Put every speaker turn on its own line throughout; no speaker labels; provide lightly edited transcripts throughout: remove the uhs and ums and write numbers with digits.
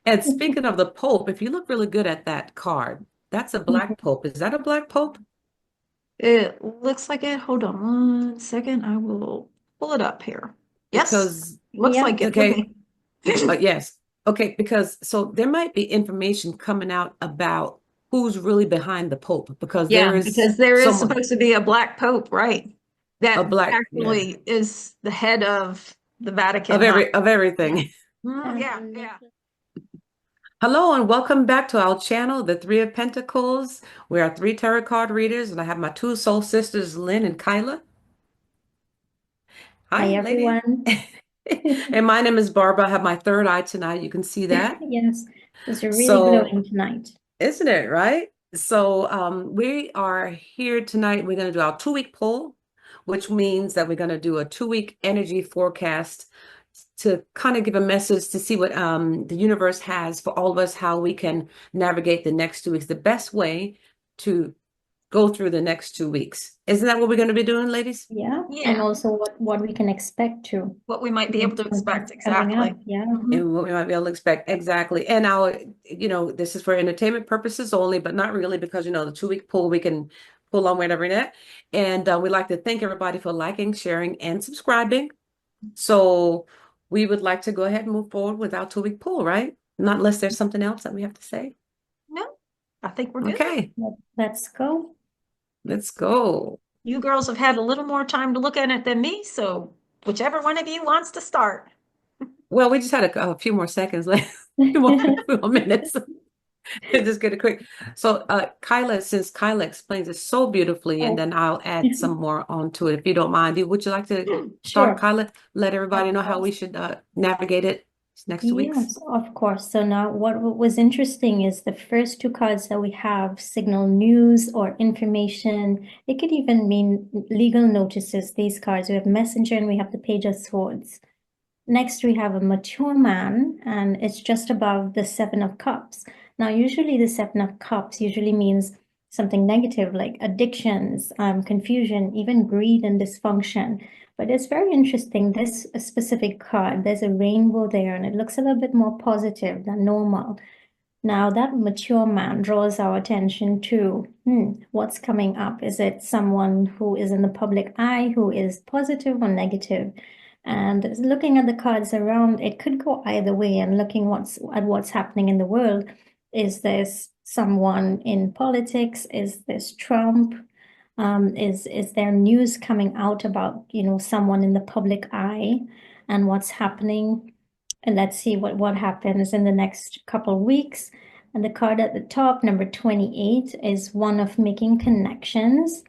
And speaking of the Pope, if you look really good at that card, that's a black Pope. Is that a black Pope?
It looks like it. Hold on one second. I will pull it up here. Yes,
Because,
looks
Yeah,
like it to
okay,
me.
yes. Okay, because so there might be information coming out about who's really behind the Pope because
Yeah,
there is
because there is
someone,
supposed to be a black pope, right?
a
That
black, yeah,
actually is the head of the Vatican, huh?
of
Yeah.
everything.
Yeah, yeah.
Hello and welcome back to our channel, The Three of Pentacles. We are three tarot card readers, and I have my two soul sisters, Lynn and Kyla.
hi
Hi, ladies.
everyone.
And my name is Barbara. I have my third eye tonight. You can see that.
Yes, it's really
So,
glowing tonight.
isn't it, right? So, we are here tonight. We're going to do our 2 week poll, which means that we're going to do a 2 week energy forecast to kind of give a message to see what the universe has for all of us, how we can navigate the next 2 weeks, the best way to go through the next 2 weeks. Isn't that what we're going to be doing, ladies?
Yeah, and
Yeah,
also what we can expect to
what we might be able to expect
what's coming up.
exactly.
Yeah.
Mhm.
And what we might be able to expect exactly. And this is for entertainment purposes only, but not really because, the 2 week poll, we can pull on whatever net. And we'd like to thank everybody for liking, sharing, and subscribing. So we would like to go ahead and move forward with our 2 week poll, right? Not unless there's something else that we have to say.
No, I think we're good.
Okay,
Let's go.
let's go.
You girls have had a little more time to look at it than me, so whichever one of you wants to start.
Well, we just had a few more seconds left, few more minutes. Just get it quick. So, Kyla, since Kyla explains it so beautifully, and
Oh,
then I'll add some more onto it if you don't mind. Would you like to start,
sure,
Kyla? Let
of
everybody know how we
course.
should navigate it next 2 weeks.
Yes, of course. So now what was interesting is the first two cards that we have signal news or information. It could even mean legal notices, these cards. We have messenger and we have the page of swords. Next, we have a mature man, and it's just above the Seven of Cups. Now, usually the Seven of Cups usually means something negative like addictions, confusion, even greed and dysfunction. But it's very interesting, this specific card, there's a rainbow there, and it looks a little bit more positive than normal. Now, that mature man draws our attention to what's coming up. Is it someone who is in the public eye, who is positive or negative? And looking at the cards around, it could go either way. And looking at what's happening in the world, is this someone in politics? Is this Trump? Is there news coming out about, someone in the public eye and what's happening? And let's see what happens in the next couple of weeks. And the card at the top, number 28, is one of making connections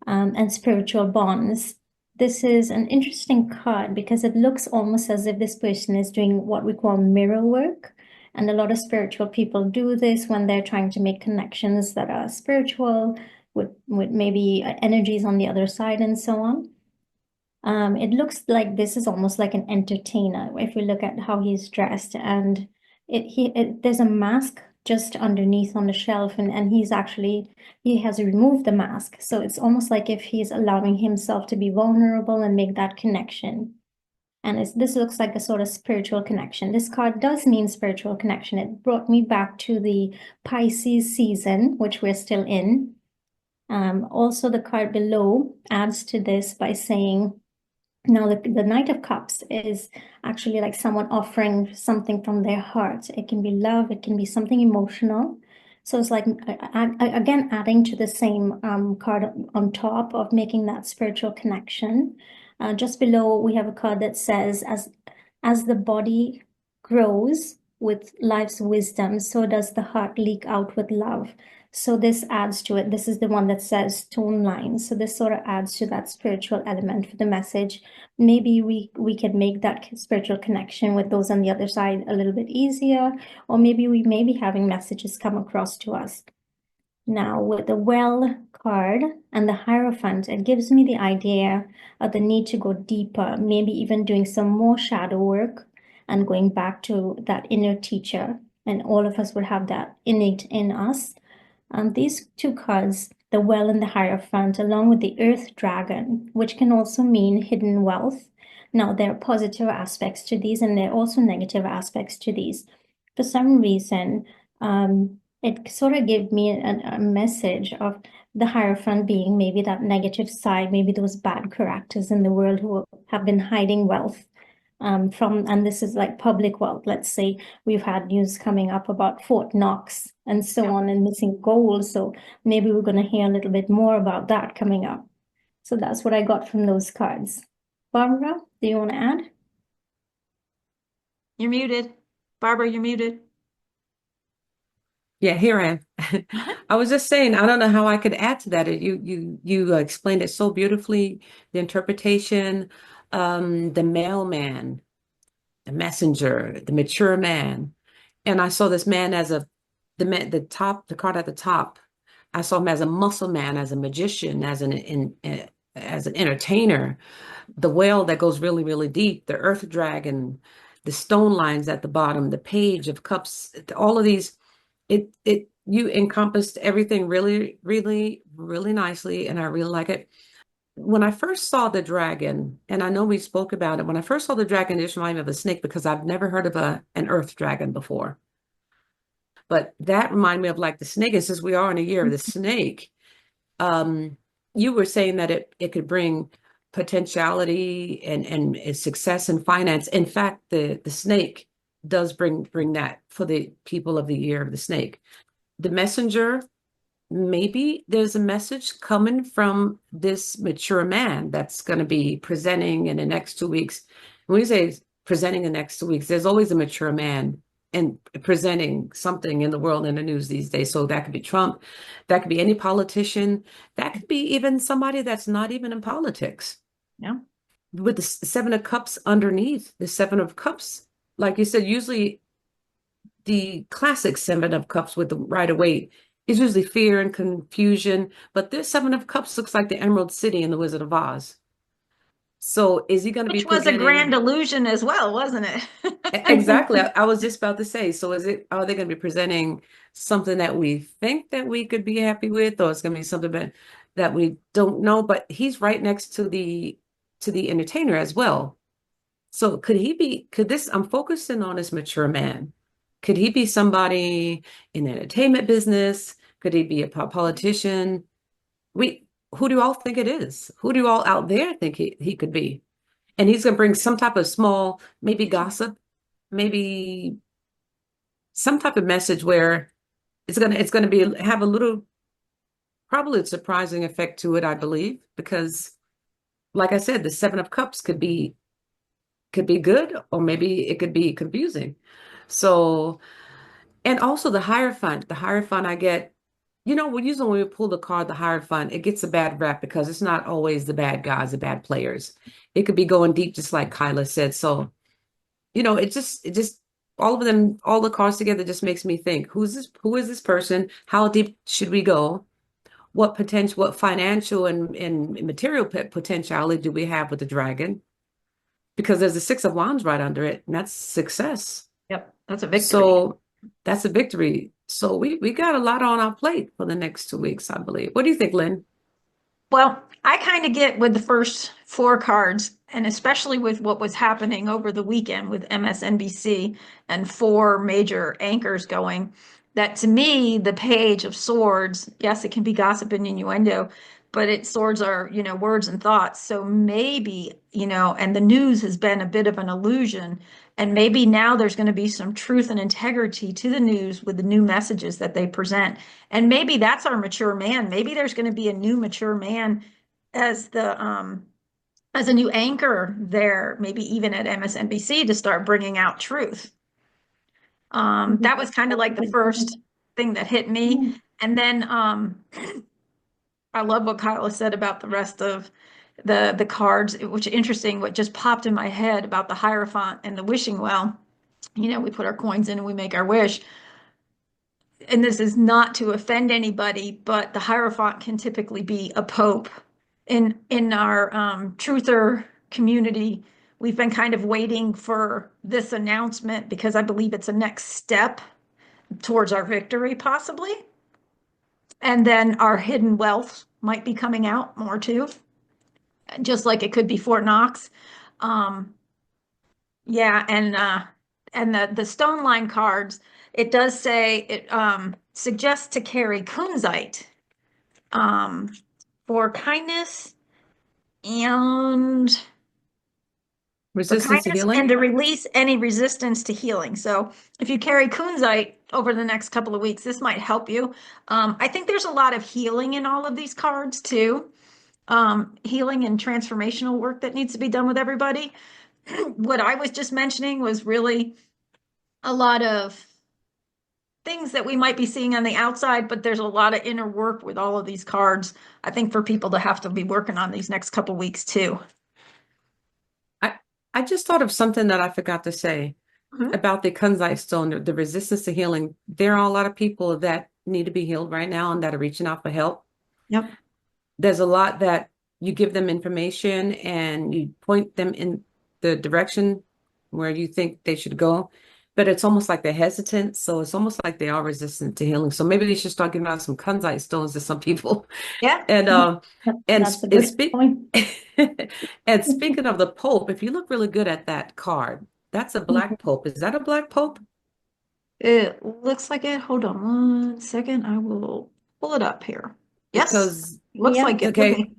and spiritual bonds. This is an interesting card because it looks almost as if this person is doing what we call mirror work. And a lot of spiritual people do this when they're trying to make connections that are spiritual with maybe energies on the other side and so on. It looks like this is almost like an entertainer if we look at how he's dressed, and there's a mask just underneath on the shelf, and he has removed the mask, so it's almost like if he's allowing himself to be vulnerable and make that connection. And this looks like a sort of spiritual connection. This card does mean spiritual connection. It brought me back to the Pisces season, which we're still in. Also, the card below adds to this by saying, now, the Knight of Cups is actually like someone offering something from their heart. It can be love, it can be something emotional. So it's like, again, adding to the same card on top of making that spiritual connection. Just below, we have a card that says, as the body grows with life's wisdom, so does the heart leak out with love. So this adds to it. This is the one that says tone lines. So this sort of adds to that spiritual element for the message. Maybe we can make that spiritual connection with those on the other side a little bit easier, or maybe we may be having messages come across to us. Now, with the Well card and the Hierophant, it gives me the idea of the need to go deeper, maybe even doing some more shadow work and going back to that inner teacher. And all of us would have that innate in us. These two cards, the Well and the Hierophant, along with the Earth Dragon, which can also mean hidden wealth. Now, there are positive aspects to these, and there are also negative aspects to these. for some reason, it sort of gave me a message of the Hierophant being maybe that negative side, maybe those bad characters in the world who have been hiding wealth and this is like public wealth. Let's say we've had news coming up about Fort Knox and so
Yeah.
on and missing gold. So maybe we're going to hear a little bit more about that coming up. So that's what I got from those cards. Barbara, do you want to add?
You're muted. Barbara, you're muted.
Yeah, here I am. I was just saying, I don't know how I could add to that. You explained it so beautifully. The interpretation, the mailman, the messenger, the mature man. And I saw this man as the card at the top. I saw him as a muscle man, as a magician, as an entertainer. The whale that goes really, really deep, the earth dragon, the stone lines at the bottom, the page of cups, all of these, you encompassed everything really, really, really nicely, and I really like it. When I first saw the dragon, and I know we spoke about it, when I first saw the dragon, it just reminded me of a snake because I've never heard of an earth dragon before. But that reminded me of like the snake, and since we are in a year of the snake, um, you were saying that it could bring potentiality and success and finance. In fact, the snake does bring that for the people of the year of the snake. The messenger, maybe there's a message coming from this mature man that's going to be presenting in the next 2 weeks. When we say presenting in the next 2 weeks, there's always a mature man and presenting something in the world in the news these days. So that could be Trump, that could be any politician, that could be even somebody that's not even in politics.
Yeah.
With the Seven of Cups underneath, the Seven of Cups, like you said, usually the classic Seven of Cups with the Rider-Waite is usually fear and confusion, but this Seven of Cups looks like the Emerald City in the Wizard of Oz. So is he going to be
Which was a grand
presenting?
illusion as well, wasn't it?
Exactly. I was just about to say, so are they going to be presenting something that we think that we could be happy with, or it's going to be something that we don't know? But he's right next to the entertainer as well. So I'm focusing on this mature man. Could he be somebody in the entertainment business? Could he be a politician? Who do you all think it is? Who do you all out there think he could be? And he's going to bring some type of small, maybe gossip, maybe some type of message where it's going to be have a little, probably a surprising effect to it, I believe, because like I said, the Seven of Cups could be good, or maybe it could be confusing. So, and also the Hierophant I get, usually when we pull the card, the Hierophant, it gets a bad rap because it's not always the bad guys, the bad players. It could be going deep, just like Kaila said. So, it just all of them, all the cards together just makes me think, who is this person? How deep should we go? What financial and material potentiality do we have with the dragon? Because there's a Six of Wands right under it, and that's success.
Yep, that's a victory.
So that's a victory. So we got a lot on our plate for the next 2 weeks, I believe. What do you think, Lynn?
Well, I kind of get with the first four cards, and especially with what was happening over the weekend with MSNBC and four major anchors going, that to me, the Page of Swords, yes, it can be gossip and innuendo, but swords are, words and thoughts. So maybe, and the news has been a bit of an illusion. And maybe now there's going to be some truth and integrity to the news with the new messages that they present. And maybe that's our mature man. Maybe there's going to be a new mature man as a new anchor there, maybe even at MSNBC to start bringing out truth. That was kind of like the first thing that hit me. And then I love what Kyla said about the rest of the cards, which is interesting. What just popped in my head about the Hierophant and the wishing well. We put our coins in and we make our wish. And this is not to offend anybody, but the Hierophant can typically be a pope. In our truther community, we've been kind of waiting for this announcement because I believe it's a next step towards our victory, possibly. And then our hidden wealth might be coming out more too, just like it could be Fort Knox. Yeah, and the stone line cards, it does say it suggests to carry kunzite for kindness and
Resistance to healing?
to release any resistance to healing. So if you carry kunzite over the next couple of weeks, this might help you. I think there's a lot of healing in all of these cards too. Healing and transformational work that needs to be done with everybody. What I was just mentioning was really a lot of things that we might be seeing on the outside, but there's a lot of inner work with all of these cards, I think, for people to have to be working on these next couple weeks too.
I just thought of something that I forgot to say
Mhm.
about the kunzite stone, the resistance to healing. There are a lot of people that need to be healed right now and that are reaching out for help.
Yep.
There's a lot that you give them information and you point them in the direction where you think they should go, but it's almost like they're hesitant. So it's almost like they are resistant to healing. So maybe they should start giving out some kunzite stones to some people.
Yeah.
And
That's a
and
good point.
and speaking of the Pope, if you look really good at that card, that's a black Pope. Is that a black Pope?
It looks like it. Hold on one second. I will pull it up here. Yes,
Because
looks
Yeah.
like it.
okay,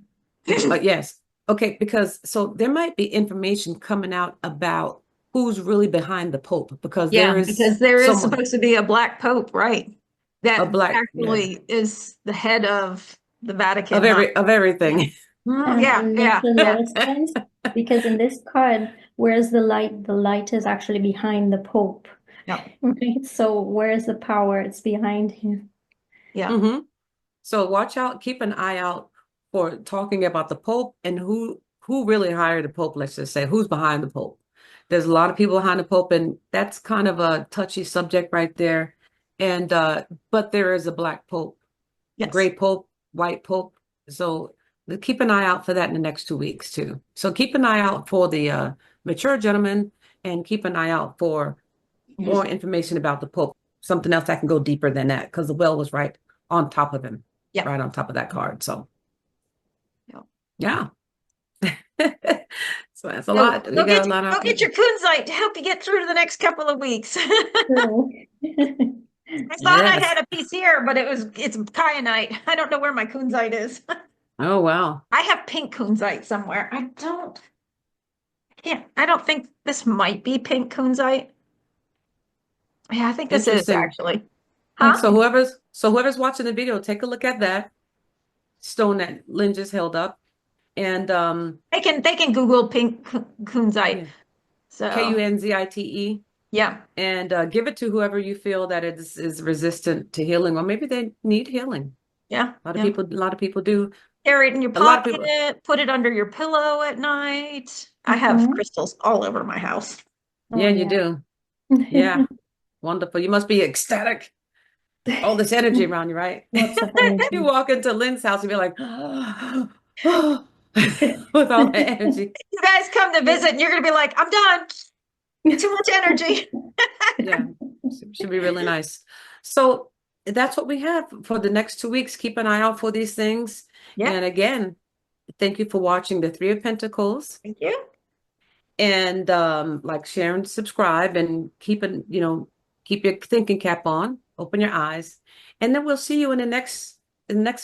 Okay.
yes. Okay, because so there might be information coming out about who's really behind the Pope because
Yeah,
there is
because there is
someone,
supposed to be a black pope, right?
a
That
black, yeah,
actually is the head of the Vatican, not,
of
yeah.
everything.
Yeah,
And makes
yeah,
a
yeah,
lot of sense because in this card, where's the light? The light is actually behind the Pope,
yeah,
right? So where's the power? It's behind him.
yeah.
hmm So watch out, keep an eye out for talking about the Pope and who really hired the Pope, let's just say, who's behind the Pope. There's a lot of people behind the Pope, and that's kind of a touchy subject right there. And but there is a black Pope,
Yes.
gray Pope, white Pope. So keep an eye out for that in the next 2 weeks too. So keep an eye out for the mature gentleman and keep an eye out for more information about the Pope. Something else that can go deeper than that because the well was right on top of him,
Yeah.
right on top of that card. So
Yeah.
yeah. So that's a
So
lot. We got a lot
go
out there.
get your kunzite to help you get through to the next couple of weeks.
True.
I thought I
Yes.
had a piece here, but it's kyanite. I don't know where my kunzite is.
Oh wow.
I have pink kunzite somewhere. I don't think this might be pink kunzite. Yeah, I think this is
Interesting.
actually. Huh?
So whoever's watching the video, take a look at that stone that Lynn just held up. And
They can Google pink kunzite.
yeah,
So
Kunzite.
yeah,
And give it to whoever you feel that is resistant to healing, or maybe they need healing.
yeah,
A lot of people do.
carry it in your
A lot of people,
pocket, put it under your pillow at night. I have
Mhm.
crystals all over my house.
Oh
yeah, you
yeah.
do. Yeah, wonderful. You must be ecstatic. All this energy around you, right?
Lots of
You
energy.
walk into Lynn's house and be like, with all the energy.
You guys come to visit and you're gonna be like, I'm done. Too much energy.
Yeah, should be really nice. So that's what we have for the next 2 weeks. Keep an eye out for these things.
Yeah,
And again, thank you for watching the Three of Pentacles.
thank you.
And like, share, and subscribe, and keep your thinking cap on, open your eyes, and then we'll see you in the next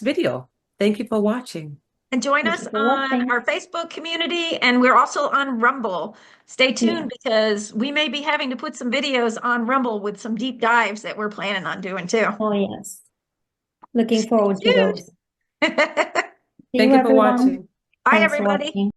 video. Thank you for watching.
And join
Thank
us
you for
on
watching.
our Facebook community, and we're also on Rumble. Stay tuned
Yeah.
because we may be having to put some videos on Rumble with some deep dives that we're planning on doing too.
Oh yes. Looking
Stay
forward to
tuned.
those. See
Thank
you,
you for
everyone.
watching.
Bye,
Thanks for
everybody.
watching.